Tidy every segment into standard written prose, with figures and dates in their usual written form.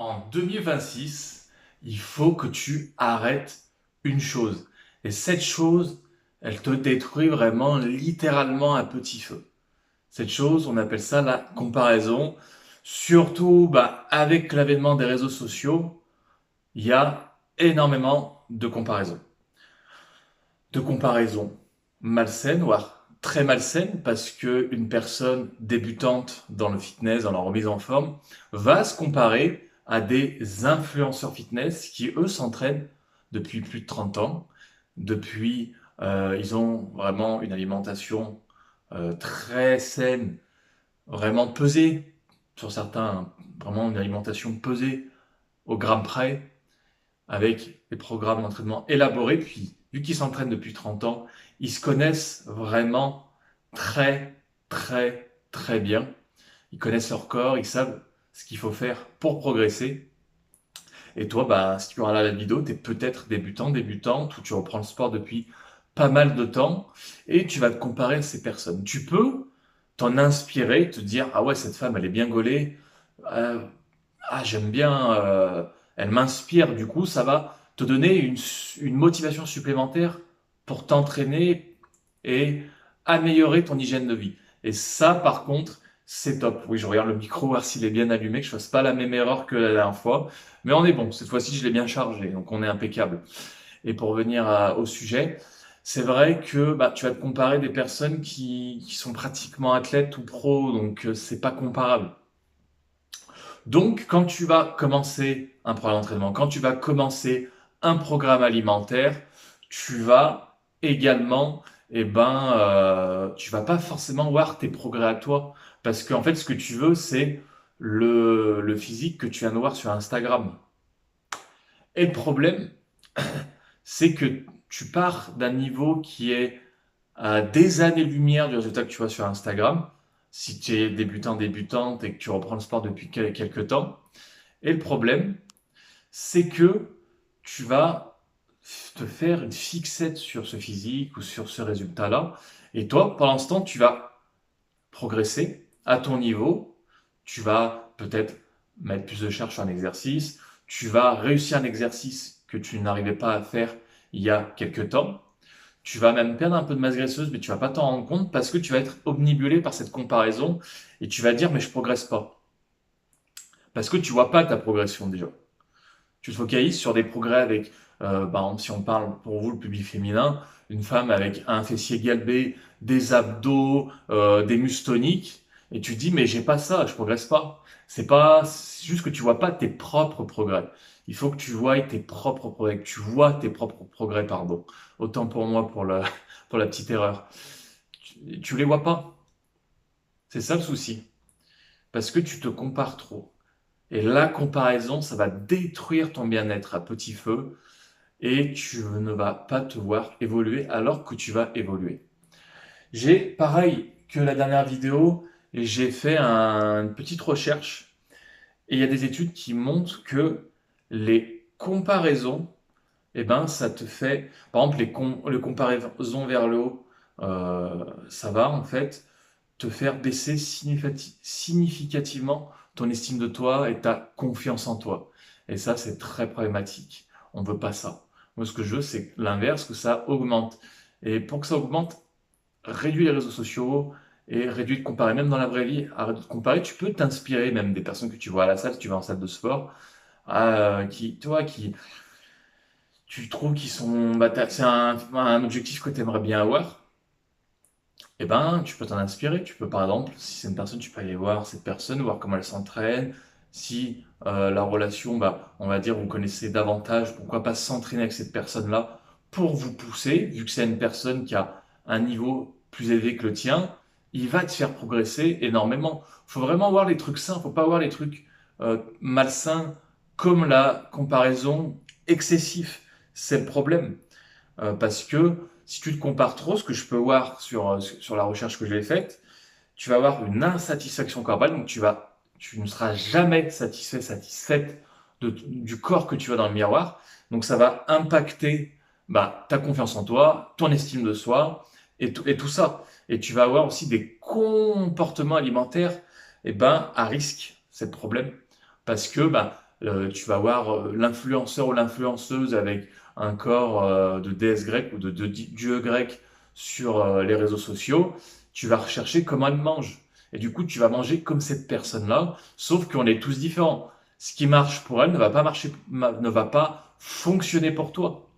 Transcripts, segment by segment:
En 2026, il faut que tu arrêtes une chose. Et cette chose, elle te détruit vraiment littéralement à petit feu. Cette chose, on appelle ça la comparaison. Surtout avec l'avènement des réseaux sociaux, il y a énormément de comparaisons. De comparaisons malsaines, voire très malsaines, parce qu'une personne débutante dans le fitness, dans la remise en forme, va se comparer à des influenceurs fitness qui, eux, s'entraînent depuis plus de 30 ans. Ils ont vraiment une alimentation très saine, vraiment pesée, sur certains, vraiment une alimentation pesée au gramme près, avec des programmes d'entraînement élaborés. Puis, vu qu'ils s'entraînent depuis 30 ans, ils se connaissent vraiment très, très, très bien. Ils connaissent leur corps, ils savent ce qu'il faut faire pour progresser. Et toi, si tu regardes la vidéo, tu es peut-être débutant, débutante, ou tu reprends le sport depuis pas mal de temps, et tu vas te comparer à ces personnes. Tu peux t'en inspirer, te dire, ah ouais, cette femme, elle est bien gaulée, euh, ah, j'aime bien, elle m'inspire, du coup, ça va te donner une motivation supplémentaire pour t'entraîner et améliorer ton hygiène de vie. Et ça, par contre, c'est top. Oui, je regarde le micro, voir s'il est bien allumé, que je fasse pas la même erreur que la dernière fois. Mais on est bon, cette fois-ci, je l'ai bien chargé, donc on est impeccable. Et pour revenir au sujet, c'est vrai que tu vas te comparer des personnes qui sont pratiquement athlètes ou pros, donc c'est pas comparable. Donc, quand tu vas commencer un programme d'entraînement, quand tu vas commencer un programme alimentaire, tu vas également, tu vas pas forcément voir tes progrès à toi. Parce qu'en fait, ce que tu veux, c'est le physique que tu viens de voir sur Instagram. Et le problème, c'est que tu pars d'un niveau qui est à des années-lumière du résultat que tu vois sur Instagram, si tu es débutant, débutante et que tu reprends le sport depuis quelques temps. Et le problème, c'est que tu vas te faire une fixette sur ce physique ou sur ce résultat-là. Et toi, pour l'instant, tu vas progresser à ton niveau. Tu vas peut-être mettre plus de charge sur un exercice. Tu vas réussir un exercice que tu n'arrivais pas à faire il y a quelques temps. Tu vas même perdre un peu de masse graisseuse, mais tu vas pas t'en rendre compte parce que tu vas être omnibulé par cette comparaison et tu vas dire mais je progresse pas. Parce que tu vois pas ta progression déjà. Tu te focalises sur des progrès avec, par exemple, si on parle pour vous, le public féminin, une femme avec un fessier galbé, des abdos, des muscles toniques, et tu te dis, mais j'ai pas ça, je progresse pas. C'est juste que tu vois pas tes propres progrès. Il faut que tu vois tes propres progrès, que tu vois tes propres progrès, pardon. Autant pour moi pour pour la petite erreur. Tu les vois pas. C'est ça le souci. Parce que tu te compares trop. Et la comparaison, ça va détruire ton bien-être à petit feu et tu ne vas pas te voir évoluer alors que tu vas évoluer. J'ai, pareil que la dernière vidéo, j'ai fait une petite recherche et il y a des études qui montrent que les comparaisons, ça te fait, par exemple, les comparaisons vers le haut, ça va en fait te faire baisser significativement ton estime de toi et ta confiance en toi. Et ça, c'est très problématique. On ne veut pas ça. Moi, ce que je veux, c'est l'inverse, que ça augmente. Et pour que ça augmente, réduis les réseaux sociaux et réduis de comparer. Même dans la vraie vie, arrête de te comparer. Tu peux t'inspirer même des personnes que tu vois à la salle, si tu vas en salle de sport, qui, tu trouves qu'ils sont, c'est un objectif que tu aimerais bien avoir. Tu peux t'en inspirer. Tu peux, par exemple, si c'est une personne, tu peux aller voir cette personne, voir comment elle s'entraîne. Si la relation, on va dire, vous connaissez davantage, pourquoi pas s'entraîner avec cette personne-là pour vous pousser, vu que c'est une personne qui a un niveau plus élevé que le tien, il va te faire progresser énormément. Faut vraiment voir les trucs sains, faut pas voir les trucs malsains comme la comparaison excessive. C'est le problème. Parce que si tu te compares trop, ce que je peux voir sur la recherche que j'ai faite, tu vas avoir une insatisfaction corporelle, donc tu ne seras jamais satisfait, satisfaite du corps que tu as dans le miroir. Donc ça va impacter ta confiance en toi, ton estime de soi et tout ça. Et tu vas avoir aussi des comportements alimentaires à risque, c'est le problème. Parce que Tu vas voir l'influenceur ou l'influenceuse avec un corps de déesse grecque ou de dieu grec sur les réseaux sociaux. Tu vas rechercher comment elle mange. Et du coup, tu vas manger comme cette personne-là, sauf qu'on est tous différents. Ce qui marche pour elle ne va pas marcher, ne va pas fonctionner pour toi.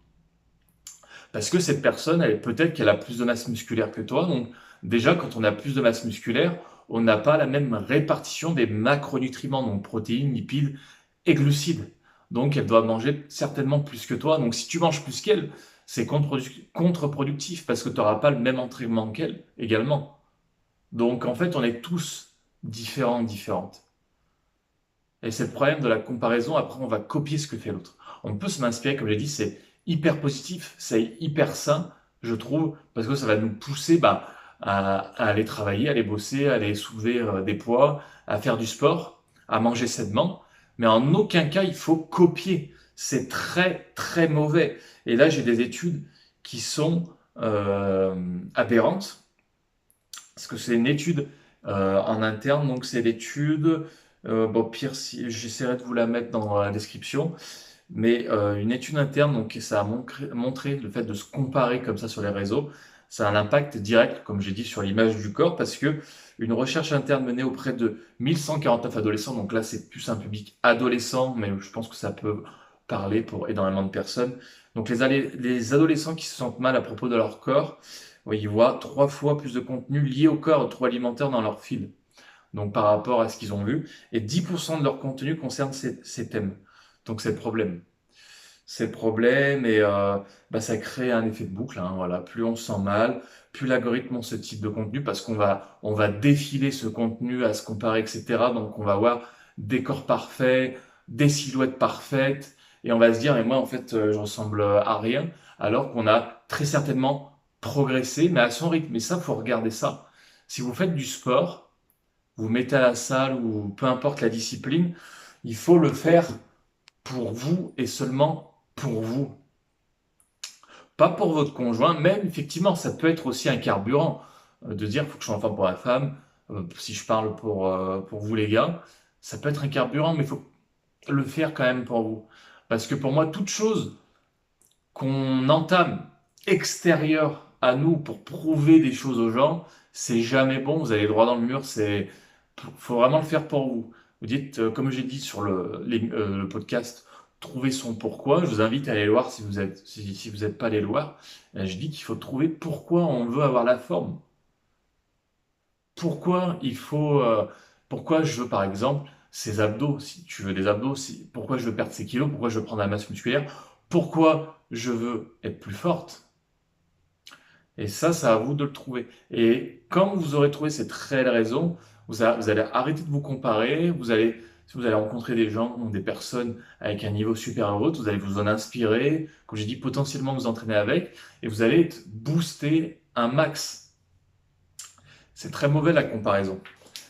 Parce que cette personne, peut-être qu'elle a plus de masse musculaire que toi. Donc, déjà, quand on a plus de masse musculaire, on n'a pas la même répartition des macronutriments, donc protéines, lipides et glucides. Donc, elle doit manger certainement plus que toi. Donc, si tu manges plus qu'elle, c'est contre-productif parce que tu n'auras pas le même entraînement qu'elle également. Donc, en fait, on est tous différents, différentes. Et c'est le problème de la comparaison. Après, on va copier ce que fait l'autre. On peut se m'inspirer, comme j'ai dit, c'est hyper positif, c'est hyper sain, je trouve, parce que ça va nous pousser à aller travailler, à aller bosser, à aller soulever des poids, à faire du sport, à manger sainement. Mais en aucun cas, il faut copier. C'est très, très mauvais. Et là, j'ai des études qui sont aberrantes, parce que c'est une étude en interne, donc c'est l'étude, bon pire si j'essaierai de vous la mettre dans la description, mais une étude interne, donc ça a montré le fait de se comparer comme ça sur les réseaux, ça a un impact direct, comme j'ai dit, sur l'image du corps, parce que une recherche interne menée auprès de 1149 adolescents, donc là c'est plus un public adolescent, mais je pense que ça peut parler pour énormément de personnes. Donc les adolescents qui se sentent mal à propos de leur corps, oui, ils voient 3 fois plus de contenu lié au corps trop alimentaire dans leur fil, donc par rapport à ce qu'ils ont vu, et 10% de leur contenu concerne ces thèmes. Donc c'est le problème. C'est le problème et ça crée un effet de boucle, hein, voilà. Plus on se sent mal, plus l'algorithme ont ce type de contenu parce on va défiler ce contenu à se comparer, etc. Donc on va voir des corps parfaits, des silhouettes parfaites et on va se dire, mais moi en fait je ressemble à rien, alors qu'on a très certainement progressé, mais à son rythme. Et ça, faut regarder ça. Si vous faites du sport, vous vous mettez à la salle ou peu importe la discipline, il faut le faire pour vous et seulement pour vous. Pas pour votre conjoint, même effectivement, ça peut être aussi un carburant de dire, il faut que je sois en forme pour la femme. Si je parle pour vous les gars, ça peut être un carburant, mais il faut le faire quand même pour vous. Parce que pour moi, toute chose qu'on entame extérieure à nous pour prouver des choses aux gens, c'est jamais bon. Vous allez droit dans le mur. Faut vraiment le faire pour vous. Vous dites, comme j'ai dit sur le podcast, trouver son pourquoi. Je vous invite à aller le voir si vous n'êtes pas allé le voir. Je dis qu'il faut trouver pourquoi on veut avoir la forme. Pourquoi pourquoi je veux par exemple ces abdos, si tu veux des abdos, pourquoi je veux perdre ces kilos, pourquoi je veux prendre la masse musculaire, pourquoi je veux être plus forte. Et ça, c'est à vous de le trouver. Et quand vous aurez trouvé cette réelle raison, vous allez arrêter de vous comparer, si vous allez rencontrer des gens, des personnes avec un niveau supérieur au vôtre, vous allez vous en inspirer, comme j'ai dit, potentiellement vous entraîner avec, et vous allez être boosté un max. C'est très mauvais la comparaison.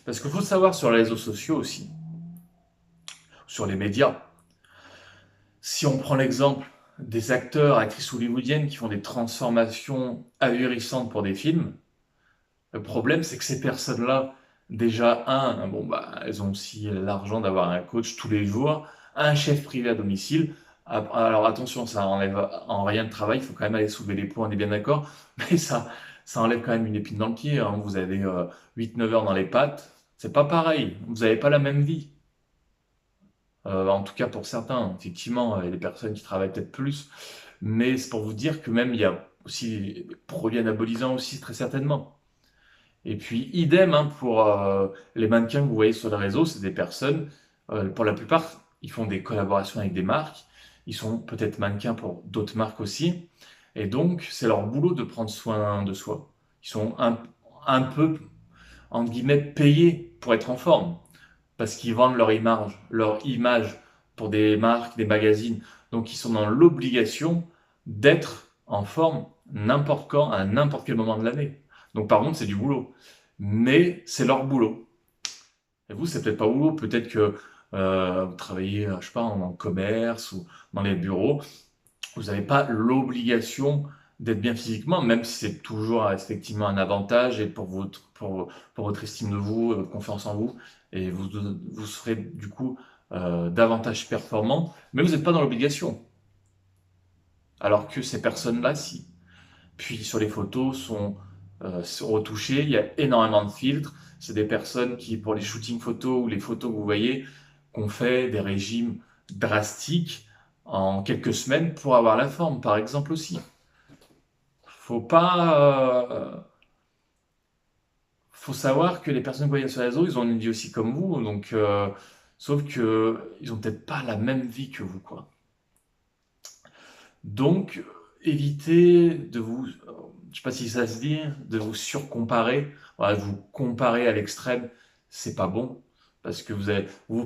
Parce qu'il faut savoir sur les réseaux sociaux aussi, sur les médias, si on prend l'exemple des acteurs, actrices hollywoodiennes qui font des transformations ahurissantes pour des films, le problème c'est que ces personnes-là, déjà, elles ont aussi l'argent d'avoir un coach tous les jours, un chef privé à domicile. Alors attention, ça enlève en rien de travail, il faut quand même aller soulever les poids, on est bien d'accord, mais ça enlève quand même une épine dans le pied, hein. Vous avez 8-9 heures dans les pattes, c'est pas pareil, vous n'avez pas la même vie. En tout cas pour certains, effectivement, il y a des personnes qui travaillent peut-être plus, mais c'est pour vous dire que même il y a aussi des produits anabolisants aussi, très certainement. Et puis idem hein, pour les mannequins que vous voyez sur les réseaux, c'est des personnes, pour la plupart, ils font des collaborations avec des marques, ils sont peut-être mannequins pour d'autres marques aussi, et donc c'est leur boulot de prendre soin de soi. Ils sont un peu, entre guillemets, payés pour être en forme parce qu'ils vendent leur image pour des marques, des magazines. Donc ils sont dans l'obligation d'être en forme n'importe quand, à n'importe quel moment de l'année. Donc par contre, c'est du boulot. Mais c'est leur boulot. Et vous, c'est peut-être pas boulot. Peut-être que vous travaillez, je sais pas, en commerce ou dans les bureaux. Vous n'avez pas l'obligation d'être bien physiquement, même si c'est toujours effectivement un avantage et pour votre estime de vous, votre confiance en vous, et vous serez du coup davantage performant, mais vous n'êtes pas dans l'obligation. Alors que ces personnes-là, si. Puis sur les photos sont retouchées, il y a énormément de filtres. C'est des personnes qui, pour les shootings photos ou les photos que vous voyez, qu'on fait des régimes drastiques en quelques semaines pour avoir la forme, par exemple aussi. Faut pas, faut savoir que les personnes que vous voyez sur les réseaux, ils ont une vie aussi comme vous, donc sauf que ils ont peut-être pas la même vie que vous, quoi. Donc, évitez de vous, je sais pas si ça se dit, de vous surcomparer. Voilà, vous comparer à l'extrême, c'est pas bon. Parce que vous,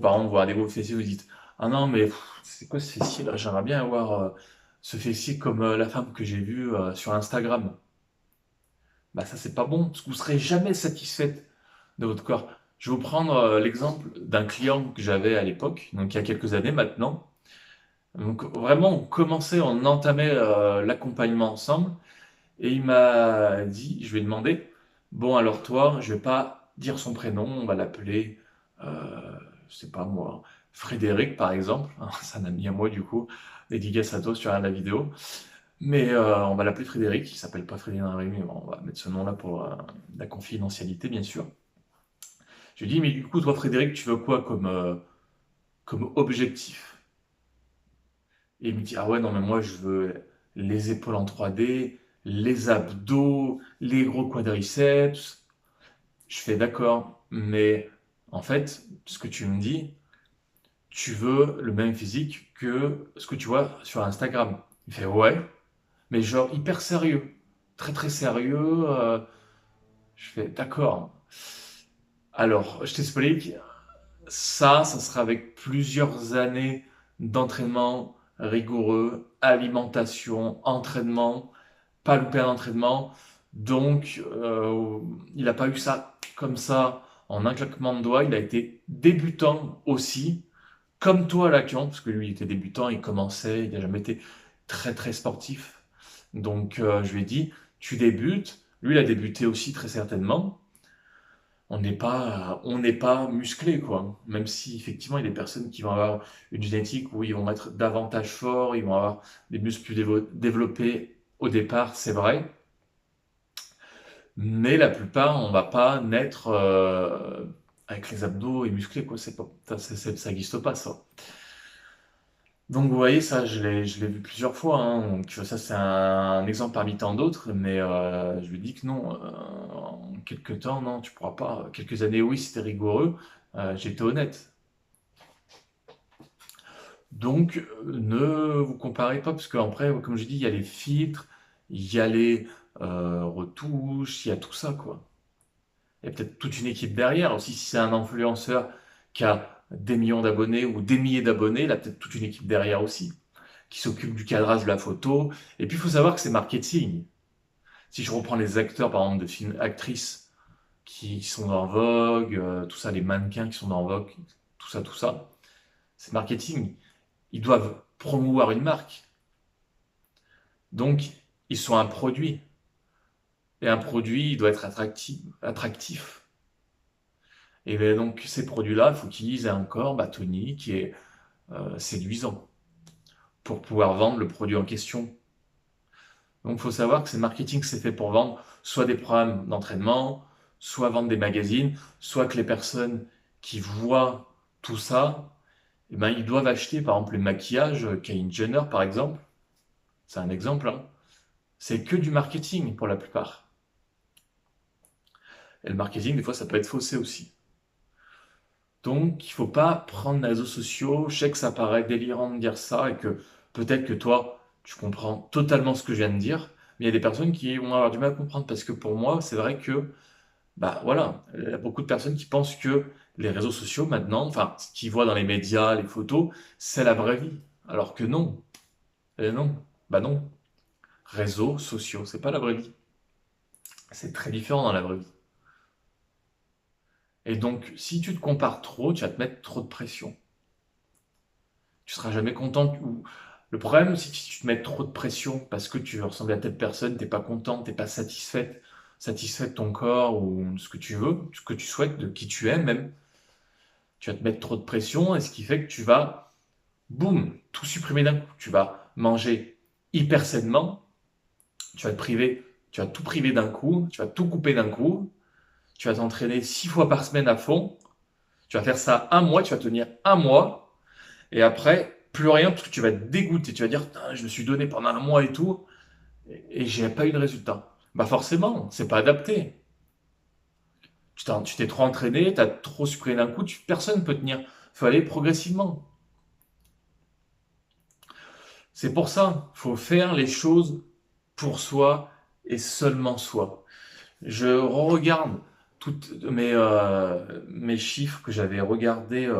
par exemple, vous regardez vos fessiers, vous dites, ah non, mais c'est quoi ce fessier là? J'aimerais bien avoir ce fessier comme la femme que j'ai vue sur Instagram. Bah ça, c'est pas bon, parce que vous serez jamais satisfaite de votre corps. Je vais vous prendre l'exemple d'un client que j'avais à l'époque, donc il y a quelques années maintenant. Donc vraiment, on entamait l'accompagnement ensemble, et il m'a dit, je lui ai demandé, bon alors toi, je vais pas dire son prénom, on va l'appeler, je sais pas moi, Frédéric par exemple, c'est un ami à moi du coup, dédicace à toi si tu regardes la vidéo, mais on va l'appeler Frédéric, il s'appelle pas Frédéric dans la vraie vie, mais bon, on va mettre ce nom-là pour la confidentialité bien sûr. Je lui ai dit, mais du coup toi Frédéric, tu veux quoi comme objectif? Et il me dit, ah ouais, non, mais moi, je veux les épaules en 3D, les abdos, les gros quadriceps. Je fais d'accord, mais en fait, ce que tu me dis, tu veux le même physique que ce que tu vois sur Instagram. Il fait, ouais, mais genre hyper sérieux, très très sérieux. Je fais, d'accord. Alors, je t'explique, ça sera avec plusieurs années d'entraînement rigoureux, alimentation, entraînement, pas louper un entraînement. Donc, il n'a pas eu ça comme ça en un claquement de doigts. Il a été débutant aussi, comme toi à l'action, parce que lui, il était débutant, il commençait, il n'a jamais été très très sportif. Donc, je lui ai dit, tu débutes. Lui, il a débuté aussi très certainement. On n'est pas musclé, quoi. Même si effectivement, il y a des personnes qui vont avoir une génétique où ils vont être davantage forts, ils vont avoir des muscles plus développés au départ, c'est vrai. Mais la plupart, on va pas naître avec les abdos et musclés, quoi. C'est pas, ça n'existe pas, ça. Donc vous voyez, ça, je l'ai vu plusieurs fois, hein. Donc ça, c'est un exemple parmi tant d'autres, mais je lui dis que non, en quelques temps, non, tu pourras pas. Quelques années, oui, c'était rigoureux. J'étais honnête. Donc ne vous comparez pas, parce qu'après, comme je dis, il y a les filtres, il y a les retouches, il y a tout ça, quoi. Il y a peut-être toute une équipe derrière. Aussi, si c'est un influenceur qui a des millions d'abonnés ou des milliers d'abonnés, il a peut-être toute une équipe derrière aussi, qui s'occupe du cadrage de la photo. Et puis, il faut savoir que c'est marketing. Si je reprends les acteurs, par exemple, de films, actrices qui sont dans Vogue, tout ça, les mannequins qui sont dans Vogue, tout ça, c'est marketing. Ils doivent promouvoir une marque. Donc, ils sont un produit. Et un produit, il doit être attractif. Et bien donc, ces produits-là, il faut qu'ils aient un corps tonique et séduisant pour pouvoir vendre le produit en question. Donc, il faut savoir que c'est marketing, c'est fait pour vendre soit des programmes d'entraînement, soit vendre des magazines, soit que les personnes qui voient tout ça, eh ben, ils doivent acheter, par exemple, le maquillage Kylie Jenner, par exemple. C'est un exemple, hein. C'est que du marketing pour la plupart. Et le marketing, des fois, ça peut être faussé aussi. Donc, il faut pas prendre les réseaux sociaux. Je sais que ça paraît délirant de dire ça et que peut-être que toi, tu comprends totalement ce que je viens de dire, mais il y a des personnes qui vont avoir du mal à comprendre parce que pour moi, c'est vrai que, bah voilà, il y a beaucoup de personnes qui pensent que les réseaux sociaux maintenant, enfin, ce qu'ils voient dans les médias, les photos, c'est la vraie vie. Alors que non. Non. Bah non. Réseaux sociaux, c'est pas la vraie vie. C'est très différent dans la vraie vie. Et donc, si tu te compares trop, tu vas te mettre trop de pression. Tu seras jamais content. Le problème, c'est que si tu te mets trop de pression parce que tu veux ressembler à telle personne, t'es pas content, t'es pas satisfait de ton corps ou de ce que tu veux, ce que tu souhaites, de qui tu es même, Tu vas te mettre trop de pression, et ce qui fait que tu vas, boum, tout supprimer d'un coup. Tu vas manger hyper sainement, tu vas te priver, tu vas tout priver d'un coup, tu vas tout couper d'un coup, tu vas t'entraîner 6 fois par semaine à fond, tu vas faire ça un mois, tu vas tenir un mois, et après, plus rien, parce que tu vas te dégoûter, tu vas dire, je me suis donné pendant un mois et tout, et j'ai pas eu de résultat. Bah forcément, c'est pas adapté. Tu t'es trop entraîné, tu as trop supprimé d'un coup, personne ne peut tenir. Il faut aller progressivement. C'est pour ça, il faut faire les choses pour soi et seulement soi. Je regarde toutes mes chiffres que j'avais regardés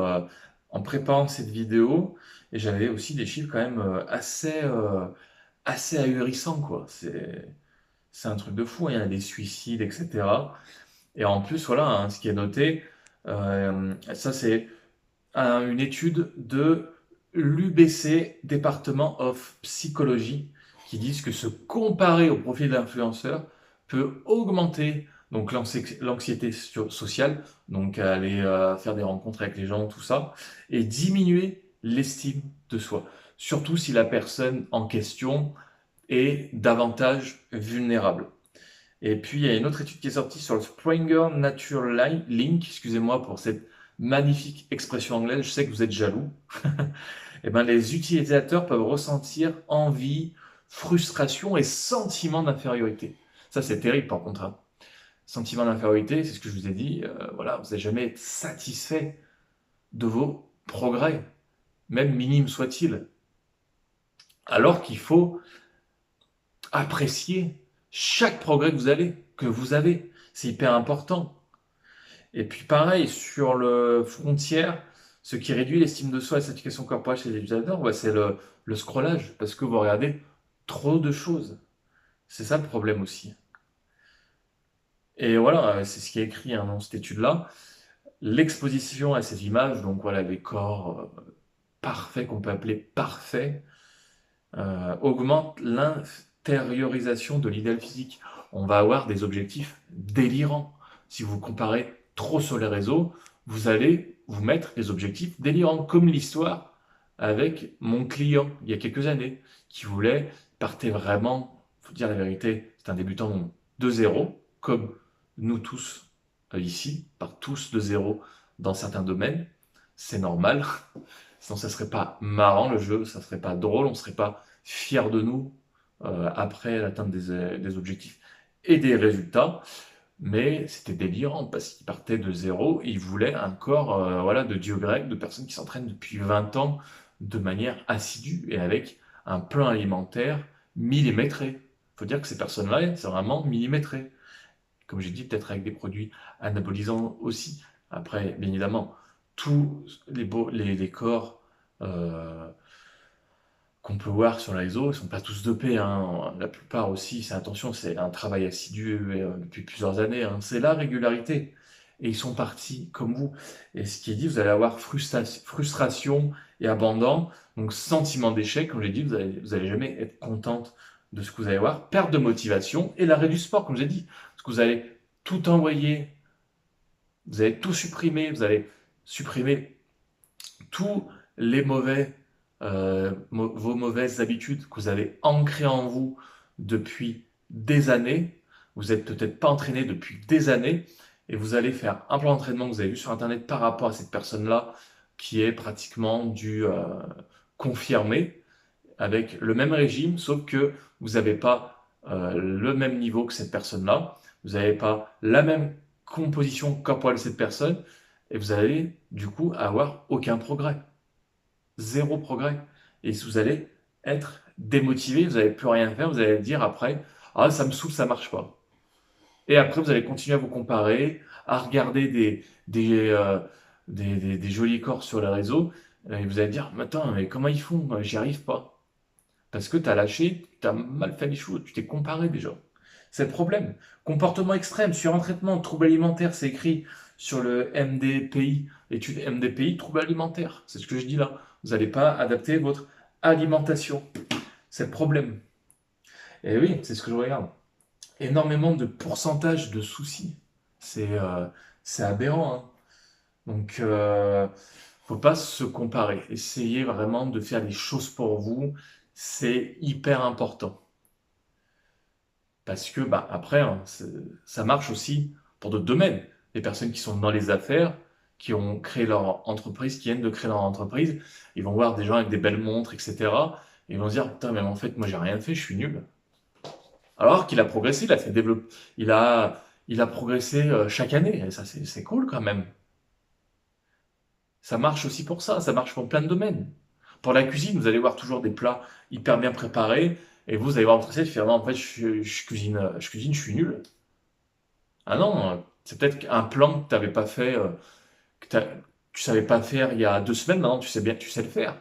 en préparant cette vidéo, et j'avais aussi des chiffres quand même assez ahurissants, quoi. C'est un truc de fou, hein. Il y a des suicides, etc. Et en plus, voilà, hein, ce qui est noté, ça c'est une étude de l'UBC, Department of Psychology, qui disent que se comparer au profil d'influenceur peut augmenter donc l'anxiété sociale, donc aller faire des rencontres avec les gens, tout ça, et diminuer l'estime de soi. Surtout si la personne en question est davantage vulnérable. Et puis, il y a une autre étude qui est sortie sur le Springer Nature Link, excusez-moi pour cette magnifique expression anglaise, je sais que vous êtes jaloux. Eh ben, les utilisateurs peuvent ressentir envie, frustration et sentiment d'infériorité. Ça, c'est terrible par contre, hein. Sentiment d'infériorité, c'est ce que je vous ai dit, voilà, vous n'allez jamais être satisfait de vos progrès, même minimes soient-ils. Alors qu'il faut apprécier chaque progrès que vous avez. C'est hyper important. Et puis pareil, sur le frontière, ce qui réduit l'estime de soi et la satisfaction corporelle chez les utilisateurs, ouais, c'est le scrollage, parce que vous regardez trop de choses. C'est ça le problème aussi. Et voilà, c'est ce qui est écrit hein, dans cette étude-là. L'exposition à ces images, donc voilà, les corps parfaits, qu'on peut appeler parfaits, augmente l'intériorisation de l'idéal physique. On va avoir des objectifs délirants. Si vous comparez trop sur les réseaux, vous allez vous mettre des objectifs délirants, comme l'histoire avec mon client il y a quelques années, qui voulait, partait vraiment, il faut dire la vérité, c'est un débutant de zéro, comme nous tous ici, part tous de zéro dans certains domaines, c'est normal. Sinon, ça serait pas marrant le jeu, ça serait pas drôle, on serait pas fiers de nous après l'atteinte des objectifs et des résultats. Mais c'était délirant parce qu'il partait de zéro, il voulait un corps voilà, de dieu grec, de personnes qui s'entraînent depuis 20 ans de manière assidue et avec un plan alimentaire millimétré. Il faut dire que ces personnes-là, c'est vraiment millimétré. Comme j'ai dit, peut-être avec des produits anabolisants aussi. Après, bien évidemment, tous les corps euh, qu'on peut voir sur les réseaux, ils ne sont pas tous dopés, hein. La plupart aussi, c'est attention, c'est un travail assidu depuis plusieurs années, hein. C'est la régularité. Et ils sont partis comme vous. Et ce qui est dit, vous allez avoir frustration et abandon, donc sentiment d'échec, comme j'ai dit, vous allez jamais être contente de ce que vous allez voir, perte de motivation et l'arrêt du sport, comme j'ai dit, parce que vous allez tout envoyer, vous allez tout supprimer, vous allez supprimer tous les vos mauvaises habitudes que vous avez ancrées en vous depuis des années. Vous n'êtes peut-être pas entraîné depuis des années et vous allez faire un plan d'entraînement que vous avez vu sur Internet par rapport à cette personne-là qui est pratiquement du confirmé avec le même régime, sauf que vous n'avez pas le même niveau que cette personne-là, vous n'avez pas la même composition corporelle de cette personne, et vous allez du coup avoir aucun progrès, zéro progrès. Et vous allez être démotivé, vous n'allez plus rien faire, vous allez dire après, ah ça me saoule, ça marche pas. Et après vous allez continuer à vous comparer, à regarder des jolis corps sur les réseaux, et vous allez dire, mais attends, mais comment ils font? J'y arrive pas. Parce que tu as lâché, tu as mal fait les choses, tu t'es comparé déjà. C'est le problème. Comportement extrême, surentraînement, troubles alimentaires, c'est écrit sur le MDPI, l'étude MDPI, troubles alimentaires. C'est ce que je dis là. Vous n'allez pas adapter votre alimentation. C'est le problème. Et oui, c'est ce que je regarde. Énormément de pourcentage de soucis. C'est aberrant, hein. Donc, faut pas se comparer. Essayez vraiment de faire les choses pour vous, c'est hyper important. Parce que, bah, après, hein, ça marche aussi pour d'autres domaines. Les personnes qui sont dans les affaires, qui ont créé leur entreprise, qui viennent de créer leur entreprise, ils vont voir des gens avec des belles montres, etc. Et ils vont se dire, putain, mais en fait, moi, j'ai rien fait, je suis nul. Alors qu'il a progressé, il a fait développer, il a progressé chaque année. Et ça, c'est cool quand même. Ça marche aussi pour ça marche pour plein de domaines. Pour la cuisine, vous allez voir toujours des plats hyper bien préparés, et vous allez voir votre recette, faire non, en fait, je cuisine, je suis nul. Ah non, c'est peut-être un plan que tu n'avais pas fait, que tu savais pas faire il y a 2 semaines, maintenant tu sais bien que tu sais le faire.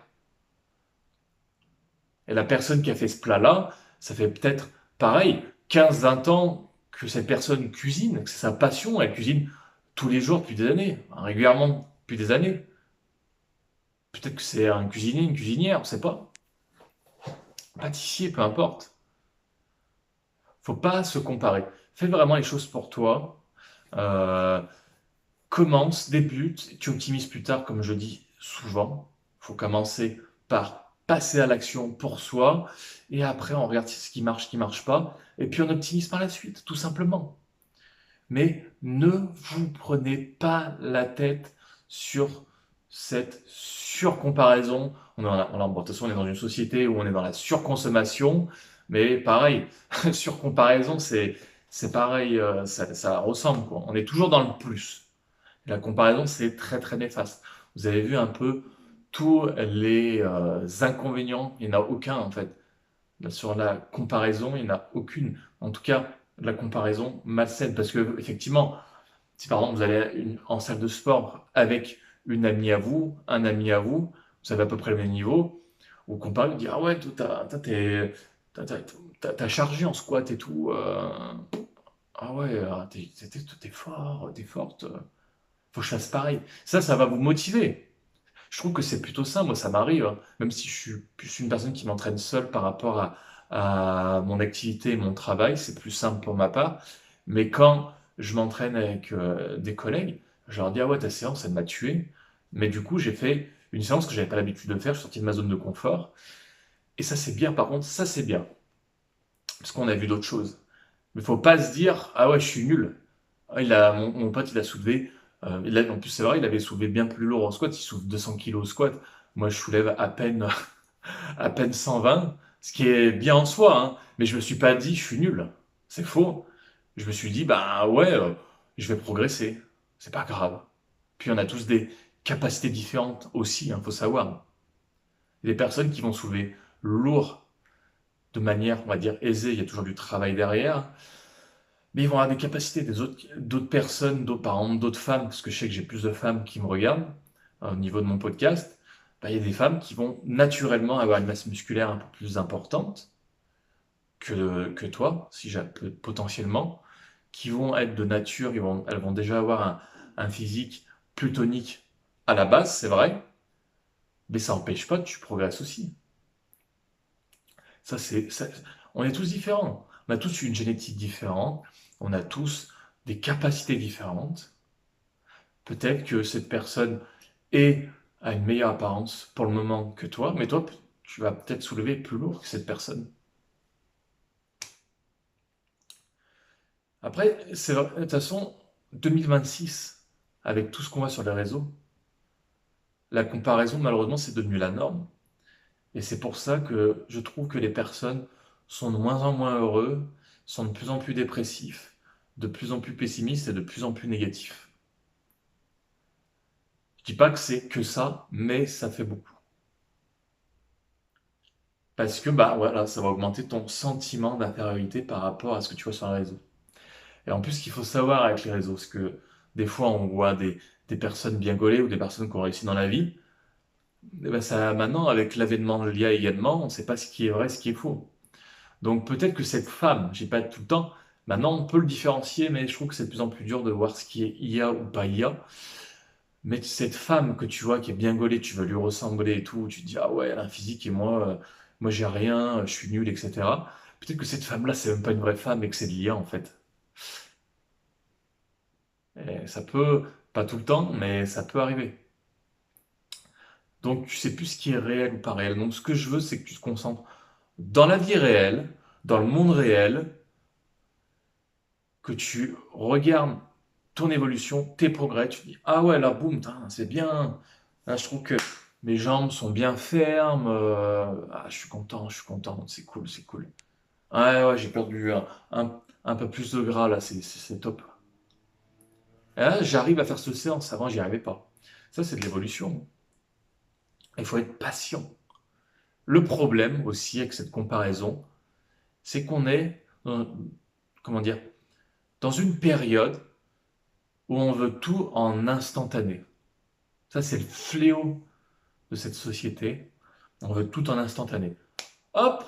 Et la personne qui a fait ce plat-là, ça fait peut-être pareil, 15, 20 ans que cette personne cuisine, que c'est sa passion, elle cuisine tous les jours depuis des années, régulièrement depuis des années. Peut-être que c'est un cuisinier, une cuisinière, on sait pas. Pâtissier, peu importe. Faut pas se comparer. Fais vraiment les choses pour toi. Euh, Commence, débute, tu optimises plus tard, comme je dis souvent. Faut commencer par passer à l'action pour soi, et après on regarde ce qui marche pas, et puis on optimise par la suite, tout simplement. Mais ne vous prenez pas la tête sur cette surcomparaison. Bon, de toute façon, on est dans une société où on est dans la surconsommation, mais pareil, surcomparaison, c'est pareil, ça ressemble, quoi. On est toujours dans le plus. La comparaison, c'est très très néfaste. Vous avez vu un peu tous les inconvénients, il n'y en a aucun en fait. Sur la comparaison, il n'y en a aucune. En tout cas, la comparaison malsaine. Parce que, effectivement, si par exemple vous allez en salle de sport avec une amie à vous, un ami à vous, vous avez à peu près le même niveau, vous comparez, vous dites, ah ouais, toi, t'as chargé en squat et tout. Ah ouais, t'es fort, t'es forte. Faut que je fasse pareil. Ça va vous motiver. Je trouve que c'est plutôt ça, moi ça m'arrive, hein. Même si je suis une personne qui m'entraîne seule par rapport à mon activité et mon travail, c'est plus simple pour ma part. Mais quand je m'entraîne avec des collègues, je leur dis, ah ouais, ta séance, elle m'a tué. Mais du coup, j'ai fait une séance que j'avais pas l'habitude de faire, je suis sorti de ma zone de confort. Et ça, c'est bien, par contre, ça, c'est bien. Parce qu'on a vu d'autres choses. Mais faut pas se dire, ah ouais, je suis nul. Ah, mon pote, il a soulevé, en plus c'est vrai, il avait soulevé bien plus lourd en squat, il soulève 200 kilos au squat. Moi, je soulève à peine, à peine 120, ce qui est bien en soi, hein. Mais je me suis pas dit, je suis nul. C'est faux. Je me suis dit, bah ouais, je vais progresser. C'est pas grave. Puis on a tous des capacités différentes aussi, hein, faut savoir. Il y a des personnes qui vont soulever lourd de manière, on va dire, aisée, il y a toujours du travail derrière. Mais ils vont avoir des capacités d'autres personnes, par exemple d'autres femmes, parce que je sais que j'ai plus de femmes qui me regardent au niveau de mon podcast. Bah, il y a des femmes qui vont naturellement avoir une masse musculaire un peu plus importante que toi, si j'ai potentiellement, qui vont être de nature, elles vont déjà avoir un physique plus tonique à la base, c'est vrai, mais ça n'empêche pas que tu progresses aussi. Ça, on est tous différents. On a tous une génétique différente. On a tous des capacités différentes. Peut-être que cette personne a une meilleure apparence pour le moment que toi, mais toi, tu vas peut-être soulever plus lourd que cette personne. Après, c'est vrai, de toute façon, 2026, avec tout ce qu'on voit sur les réseaux, la comparaison, malheureusement, c'est devenu la norme. Et c'est pour ça que je trouve que les personnes sont de moins en moins heureux, sont de plus en plus dépressifs, de plus en plus pessimistes et de plus en plus négatifs. Je dis pas que c'est que ça, mais ça fait beaucoup. Parce que bah voilà, ça va augmenter ton sentiment d'infériorité par rapport à ce que tu vois sur les réseaux. Et en plus, ce qu'il faut savoir avec les réseaux, c'est que des fois on voit des personnes bien gaulées ou des personnes qui ont réussi dans la vie. Et ben ça, maintenant, avec l'avènement de l'IA également, on ne sait pas ce qui est vrai, ce qui est faux. Donc peut-être que cette femme, j'ai pas tout le temps, maintenant on peut le différencier, mais je trouve que c'est de plus en plus dur de voir ce qui est IA ou pas IA. Mais cette femme que tu vois qui est bien gaulée, tu veux lui ressembler et tout, tu te dis ah ouais, elle a un physique et moi j'ai rien, je suis nul, etc. Peut-être que cette femme-là, c'est même pas une vraie femme et que c'est de l'IA en fait. Et ça peut Pas tout le temps, mais ça peut arriver. Donc tu sais plus ce qui est réel ou pas réel. Donc ce que je veux, c'est que tu te concentres dans la vie réelle, dans le monde réel, que tu regardes ton évolution, tes progrès, tu te dis ah ouais là boum, c'est bien. Là je trouve que mes jambes sont bien fermes. Ah, je suis content, c'est cool, c'est cool. Ouais ouais, j'ai perdu un peu plus de gras là, c'est top. Et là j'arrive à faire cette séance, avant j'y arrivais pas. Ça c'est de l'évolution. Il faut être patient. Le problème aussi avec cette comparaison, c'est qu'on est, comment dire, dans une période où on veut tout en instantané. Ça, c'est le fléau de cette société. On veut tout en instantané. Hop,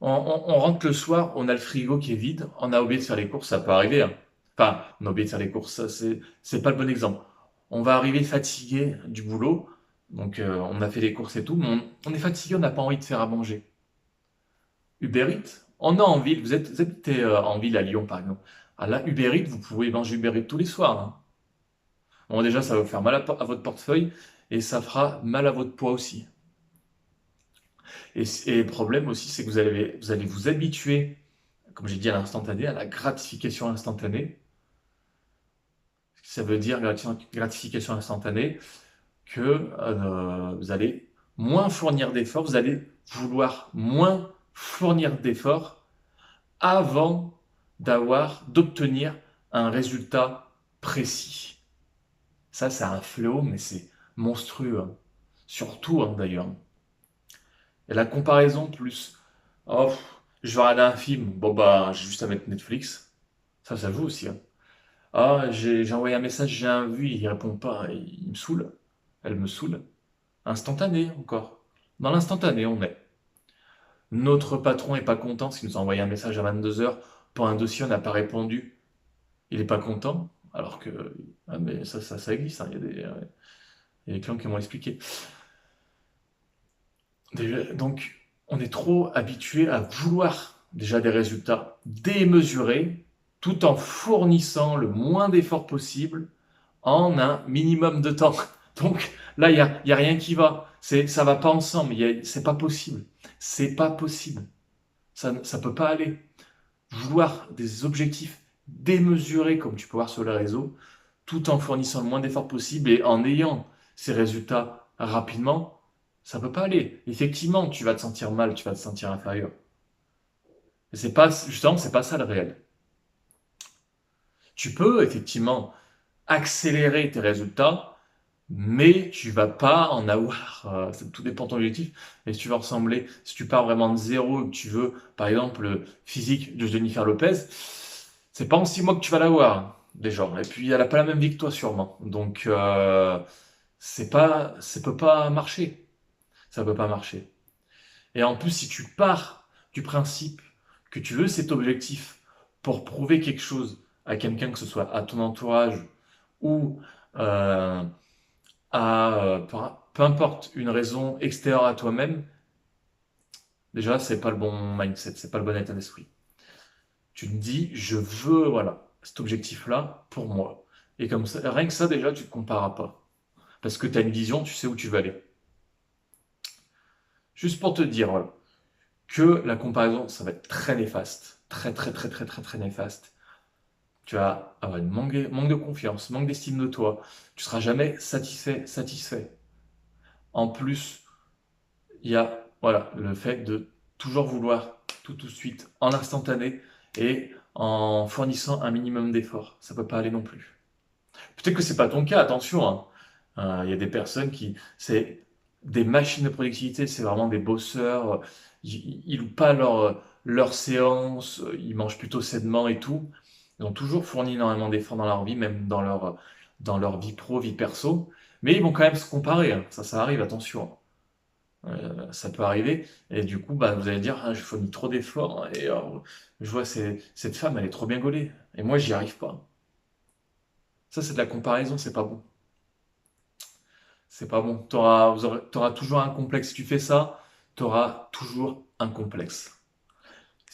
on rentre le soir, on a le frigo qui est vide, on a oublié de faire les courses, ça peut arriver. Hein. Enfin, on a oublié de faire les courses, ça c'est pas le bon exemple. On va arriver fatigué du boulot, donc on a fait les courses et tout, mais on est fatigué, on n'a pas envie de faire à manger. Uber Eats, on a en ville, vous habitez en ville à Lyon par exemple. Ah là, Uber Eats, vous pouvez manger Uber Eats tous les soirs. Hein. Bon, déjà, ça va vous faire mal à votre portefeuille et ça fera mal à votre poids aussi. Et le problème aussi, c'est que vous allez vous habituer, comme j'ai dit à l'instantané, à la gratification instantanée. Ça veut dire gratification instantanée que vous allez moins fournir d'efforts, vous allez vouloir moins fournir d'efforts avant d'obtenir un résultat précis. Ça, c'est un fléau, mais c'est monstrueux. Hein. Surtout, hein, d'ailleurs. Et la comparaison plus, oh, je vais regarder un film, bon bah, j'ai juste à mettre Netflix. Ça joue aussi. Hein. Ah, j'ai envoyé un message, j'ai un vu, il répond pas, il me saoule. Elle me saoule. Instantané, encore. Dans l'instantané, on est. Notre patron est pas content parce qu'il nous a envoyé un message à 22 heures pour un dossier, on n'a pas répondu. Il est pas content, alors que, ah, mais ça existe, hein. Il y a des clients qui m'ont expliqué. Donc, on est trop habitué à vouloir déjà des résultats démesurés, tout en fournissant le moins d'efforts possible en un minimum de temps. Donc là, il y a rien qui va. Ça va pas ensemble. C'est pas possible. C'est pas possible. Ça peut pas aller. Vouloir des objectifs démesurés, comme tu peux voir sur les réseaux, tout en fournissant le moins d'efforts possible et en ayant ces résultats rapidement, ça peut pas aller. Effectivement, tu vas te sentir mal, tu vas te sentir inférieur. Et justement, c'est pas ça le réel. Tu peux effectivement accélérer tes résultats, mais tu vas pas en avoir. Tout dépend de ton objectif. Et si tu veux ressembler, si tu pars vraiment de zéro et que tu veux, par exemple, le physique de Jennifer Lopez, c'est pas en 6 mois que tu vas l'avoir, hein, déjà. Et puis, elle a pas la même vie que toi, sûrement. Donc, ça peut pas marcher. Ça peut pas marcher. Et en plus, si tu pars du principe que tu veux cet objectif pour prouver quelque chose à quelqu'un, que ce soit à ton entourage ou euh, peu importe une raison extérieure à toi-même, déjà, c'est pas le bon mindset, c'est pas le bon état d'esprit. Tu te dis, je veux, voilà, cet objectif-là pour moi. Et comme ça, rien que ça, déjà, tu te compares pas. Parce que tu as une vision, tu sais où tu veux aller. Juste pour te dire, voilà, que la comparaison, ça va être très néfaste. Très, très, très, très, très, très néfaste. Tu vas avoir une manque de confiance, manque d'estime de toi. Tu seras jamais satisfait. En plus, il y a voilà, le fait de toujours vouloir tout de suite, en instantané et en fournissant un minimum d'efforts. Ça peut pas aller non plus. Peut-être que c'est pas ton cas, attention. Hein. Il y a des personnes c'est des machines de productivité, c'est vraiment des bosseurs. Ils louent pas leur séance, ils mangent plutôt sainement et tout. Ils ont toujours fourni énormément d'efforts dans leur vie, même dans leur vie pro, vie perso. Mais ils vont quand même se comparer. Hein. Ça arrive, attention. Ça peut arriver. Et du coup, bah, vous allez dire, ah, je fournis trop d'efforts. Et je vois, cette femme, elle est trop bien gaulée. Et moi, j'y arrive pas. Ça, c'est de la comparaison, c'est pas bon. C'est pas bon. T'auras toujours un complexe. Si tu fais ça, t'auras toujours un complexe.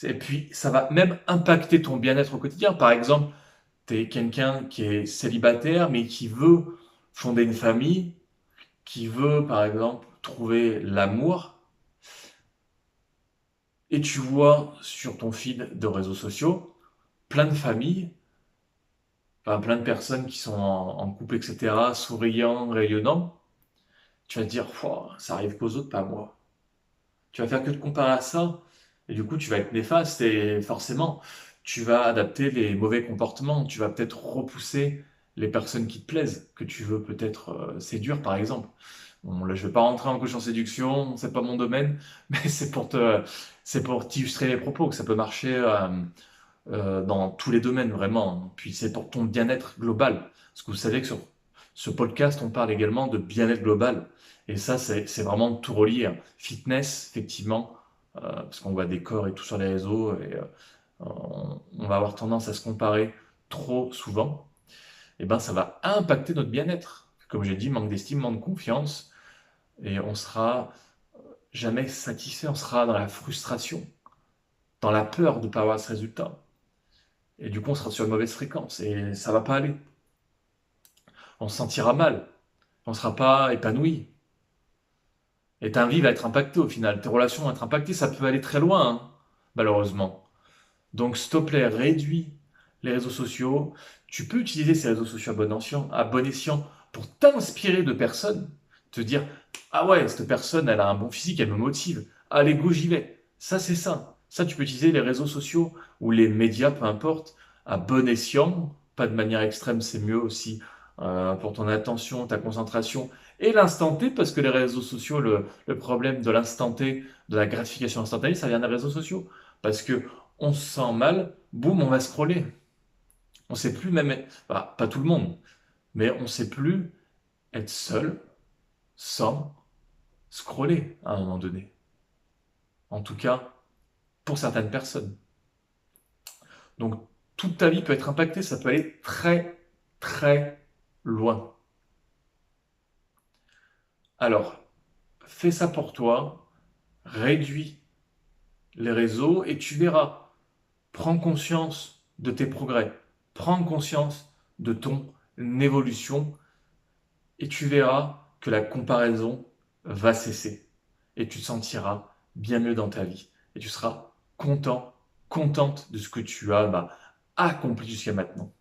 Et puis, ça va même impacter ton bien-être au quotidien. Par exemple, tu es quelqu'un qui est célibataire, mais qui veut fonder une famille, qui veut, par exemple, trouver l'amour, et tu vois sur ton feed de réseaux sociaux plein de familles, enfin, plein de personnes qui sont en couple, etc., souriants, rayonnants, tu vas te dire, Pouah, ça arrive qu'aux autres, pas à moi. Tu vas faire que te comparer à ça, et du coup, tu vas être néfaste, et forcément, tu vas adapter les mauvais comportements, tu vas peut-être repousser les personnes qui te plaisent, que tu veux peut-être séduire, par exemple. Bon, là, je vais pas rentrer en coach en séduction, c'est pas mon domaine, mais c'est pour t'illustrer les propos que ça peut marcher dans tous les domaines, vraiment. Puis c'est pour ton bien-être global. Parce que vous savez que sur ce podcast, on parle également de bien-être global. Et ça, c'est vraiment tout relié, hein. Fitness, effectivement, parce qu'on voit des corps et tout sur les réseaux, et on va avoir tendance à se comparer trop souvent. Et ben, ça va impacter notre bien-être. Comme j'ai dit, manque d'estime, manque de confiance, et on sera jamais satisfait, on sera dans la frustration, dans la peur de ne pas avoir ce résultat. Et du coup, on sera sur une mauvaise fréquence et ça va pas aller. On se sentira mal. On sera pas épanoui. Et ta vie va être impactée au final. Tes relations vont être impactées. Ça peut aller très loin, hein, malheureusement. Donc, s'il te plaît, réduis les réseaux sociaux. Tu peux utiliser ces réseaux sociaux à bon escient pour t'inspirer de personnes. Te dire, ah ouais, cette personne, elle a un bon physique, elle me motive. Allez, go, j'y vais. Ça, c'est ça. Ça, tu peux utiliser les réseaux sociaux ou les médias, peu importe, à bon escient. Pas de manière extrême, c'est mieux aussi pour ton attention, ta concentration et l'instant T, parce que les réseaux sociaux, le problème de l'instant T, de la gratification instantanée, ça vient des réseaux sociaux. Parce que on se sent mal, boum, on va scroller. On sait plus même, bah, pas tout le monde, mais on sait plus être seul sans scroller à un moment donné. En tout cas, pour certaines personnes. Donc, toute ta vie peut être impactée, ça peut aller très, très loin. Alors, fais ça pour toi, réduis les réseaux et tu verras. Prends conscience de tes progrès, prends conscience de ton évolution et tu verras que la comparaison va cesser et tu te sentiras bien mieux dans ta vie et tu seras content, contente de ce que tu as accompli jusqu'à maintenant.